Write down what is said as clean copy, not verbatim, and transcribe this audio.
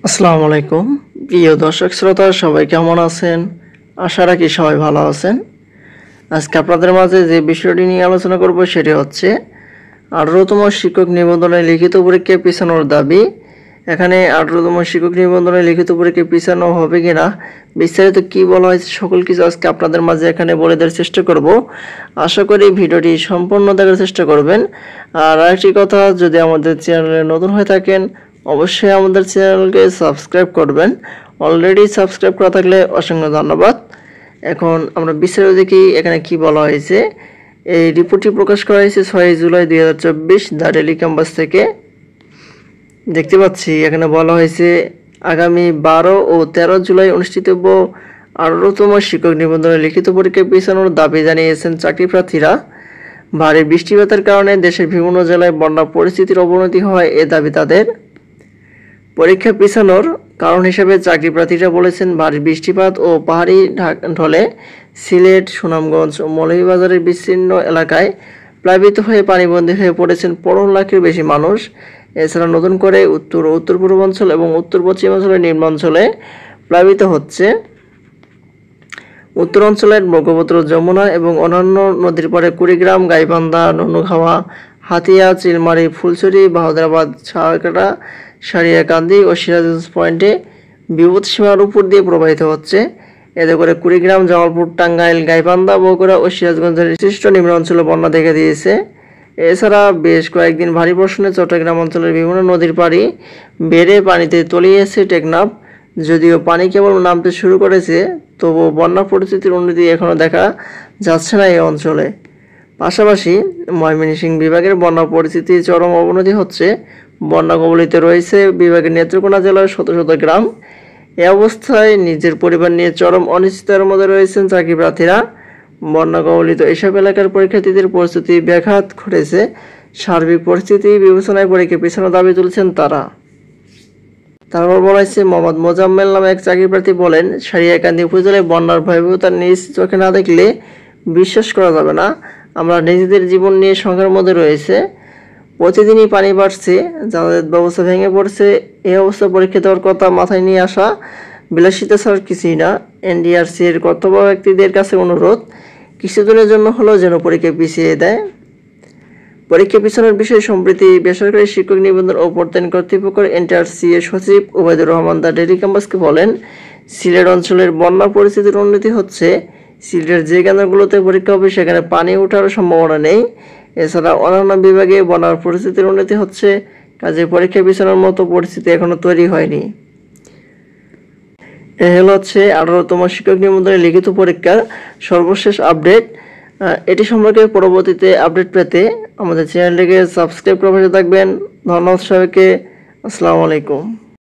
আসসালামু আলাইকুম প্রিয় দর্শক শ্রোতা সবাই কেমন আছেন? আশা রাখি সবাই ভালো আছেন। আজকে আপনাদের মাঝে যে বিষয়টি নিয়ে আলোচনা করব সেটি হচ্ছে 18তম শিক্ষক নিবন্ধনের লিখিত পরীক্ষা পিছানোর দাবি। এখানে 18তম শিক্ষক নিবন্ধনের লিখিত পরীক্ষা পিছানো হবে কিনা, বিস্তারিত কি বলা হয়েছে সকল কিছু আজকে আপনাদের মাঝে এখানে বলে দেওয়ার চেষ্টা করব। আশা করি ভিডিওটি সম্পূর্ণ দেখার চেষ্টা করবেন। আর আরেকটি কথা, যদি আমাদের চ্যানেলে নতুন হয়ে থাকেন অবশ্যই আমাদের চ্যানেলকে সাবস্ক্রাইব করবেন। অলরেডি সাবস্ক্রাইব করা থাকলে অসংখ্য ধন্যবাদ। এখন আমরা বিস্তারিত দেখি এখানে কি বলা হয়েছে। এই রিপোর্টটি প্রকাশ করা হয়েছে 6 জুলাই 2024 দ্য ডেইলি ক্যাম্পাস থেকে। দেখতে পাচ্ছি এখানে বলা হয়েছে আগামী 12 ও 13 জুলাই অনুষ্ঠিতব্য 18তম শিক্ষক নিবন্ধনের লিখিত পরীক্ষা পিছানোর দাবি জানিয়েছেন চাকরি প্রার্থীরা। ভারী বৃষ্টিপাতের কারণে দেশের বিভিন্ন জেলায় বন্যা পরিস্থিতির অবনতি হয় এ দাবি তাদের। পরীক্ষা পিছানোর কারণ হিসেবে চাকরি প্রার্থীরা বলেছেন, ভারী বৃষ্টিপাত ও পাহাড়ি ঢলে সিলেট, সুনামগঞ্জ ও মৌলভীবাজারের বিস্তীর্ণ এলাকায় প্লাবিত হয়ে পানিবন্দী হয়ে পড়েছেন 15 লাখের বেশি মানুষ। এছাড়া নতুন করে উত্তর ও উত্তর পূর্বাঞ্চল এবং উত্তর পশ্চিমাঞ্চলের নিম্নাঞ্চলে প্লাবিত হচ্ছে। উত্তর অঞ্চলের ব্রহ্মপুত্র, যমুনা এবং অন্যান্য নদীর পাড়ে কুড়িগ্রাম, গাইবান্ধা, ননুখাওয়া, হাতিয়া, চিলমারি, ফুলছড়ি, বাহাদুরাবাদ, সারকাটা, সারিয়াকান্দি ও সিরাজগঞ্জ পয়েন্টে বিপদসীমার উপর দিয়ে প্রবাহিত হচ্ছে। এতে করে কুড়িগ্রাম, জামালপুর, টাঙ্গাইল, গাইবান্ধা, বগুড়া ও সিরাজগঞ্জের বিশিষ্ট নিম্ন অঞ্চলে বন্যা দেখা দিয়েছে। এছাড়া বেশ কয়েকদিন ভারী বর্ষণে চট্টগ্রাম অঞ্চলের বিভিন্ন নদীর পাড়ি বেড়ে পানিতে তলিয়েছে টেকনাফ। যদিও পানি কেবল নামতে শুরু করেছে, তবুও বন্যা পরিস্থিতির উন্নতি এখনও দেখা যাচ্ছে না এই অঞ্চলে। পাশাপাশি ময়মনসিংহ বিভাগের বন্যা পরিস্থিতির চরম অবনতি হচ্ছে। বন্যা কবলিত রয়েছে বিভাগের নেত্রকোনা জেলার শত শত গ্রাম। এ অবস্থায় নিজের পরিবার নিয়ে চরম অনিশ্চয়তার মধ্যে রয়েছেন চাকরি প্রার্থীরা। বন্যা কবলিত এসব এলাকার পরীক্ষার্থীদের পরিস্থিতি ব্যাঘাত ঘটেছে। সার্বিক পরিস্থিতি বিবেচনায় পরীক্ষা পিছানোর দাবি তুলছেন তারা। তারপর বলা হয়েছে, মোহাম্মদ মোজাম্মেল নামে এক চাকরি প্রার্থী বলেন, সারিয়াকান্দি উপজেলায় বন্যার ভয়াবহতা নিজ চোখে না দেখলে বিশ্বাস করা যাবে না। আমরা নিজেদের জীবন নিয়ে সংখ্যার মধ্যে রয়েছে। প্রতিদিনই পানি বাড়ছে, যাতায়াত ব্যবস্থা ভেঙে পড়ছে। এই অবস্থা পরীক্ষা দেওয়ার কথা মাথায় নিয়ে আসা বিলাসিতা ছাড়া কিছুই না। এনডিআরসি এর কর্তব্য ব্যক্তিদের কাছে অনুরোধ, কিছুদিনের জন্য হলেও যেন পরীক্ষা পিছিয়ে দেয়। পরীক্ষা পিছানোর বিষয়ে সম্প্রতি বেসরকারি শিক্ষক নিবন্ধন ও প্রত্যয়ন কর্তৃপক্ষ এনটিআরসি এর সচিব ওবায়দুর রহমান দ্য ডেইলি ক্যাম্পাসকে বলেন, সিলেট অঞ্চলের বন্যা পরিস্থিতির উন্নতি হচ্ছে। সিলেটের যে কেন্দ্রগুলোতে পরীক্ষা হবে সেখানে পানি ওঠার সম্ভাবনা নেই। এছাড়া অন্যান্য বিভাগে বন্যার পরিস্থিতির উন্নতি হচ্ছে, কাজে পরীক্ষা পিছানোর মতো পরিস্থিতি এখনো তৈরি হয়নি। এ হচ্ছে 18তম শিক্ষক নিবন্ধনের লিখিত পরীক্ষার সর্বশেষ আপডেট। এটি সম্পর্কে পরবর্তীতে আপডেট পেতে আমাদের চ্যানেলটিকে সাবস্ক্রাইব করে পাশে থাকবেন। ধন্যবাদ সবাইকে। আসসালামু আলাইকুম।